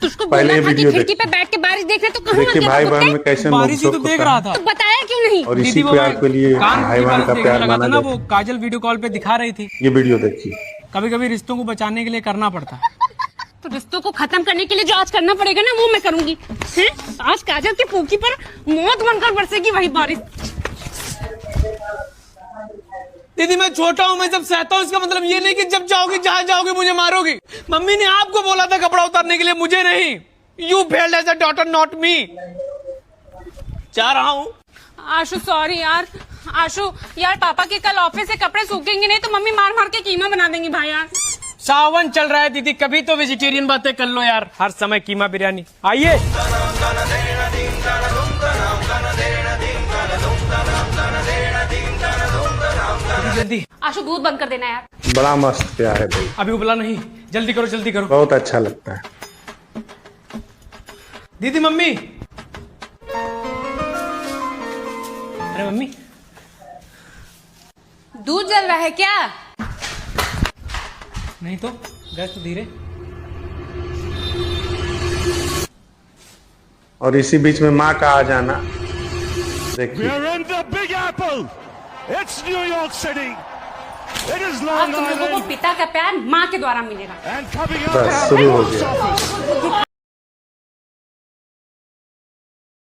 तुझको पहले बोला था कि वीडियो खिड़की पे बैठ के बारिश देख रहे तो कहाँ देखिए गया भाई कुत्ते? बहन में कैसे बारिश ही तो नोक-झोंक देख होता रहा है। था। तो बताया क्यों नहीं? और इसी दीदी वो प्यार के लिए कान भाई की बहन बारिश का देखने प्यार लगा था माना ना, जाता वो काजल वीडियो कॉल पे दिखा रही थी। है। ये वीडियो देखिए। कभी कभी रिश्तों को बचाने के लिए करना पड़ता है। तो रिश्तों को खत्म करने के लिए जो आज करना पड़ेगा ना वो मैं करूंगी। हैं? आज काजल की पोकी पर मौत बनकर बरसेगी वही बारिश। दीदी मैं छोटा हूँ, मैं जब सहता हूँ इसका मतलब ये नहीं कि जब जाओगी जहां जाओगी मुझे मारोगी। मम्मी ने आपको बोला था कपड़ा उतारने के लिए, मुझे नहीं। You failed as a daughter not me. जा रहा हूँ। आशु सॉरी यार। आशु यार पापा के कल ऑफिस से कपड़े सूखेंगे नहीं तो मम्मी मार मार के कीमा बना देंगी भाई यार। सावन चल रहा है दीदी, कभी तो वेजिटेरियन बातें कर लो यार, हर समय कीमा बिरयानी। आइए जल्दी। आशु दूध बंद कर देना यार। बड़ा मस्त प्यार है भाई, अभी उबला नहीं, जल्दी करो जल्दी करो। बहुत अच्छा लगता है। दीदी मम्मी। अरे मम्मी दूध जल रहा है क्या? नहीं तो गैस तो धीरे। और इसी बीच में माँ का आ जाना देखिए। We're in the Big Apple. It's New York City. It is अब Long तुम लोगों को Island. पिता का प्यार माँ के द्वारा मिलेगा। And coming up, बस शुरू हो गया। office.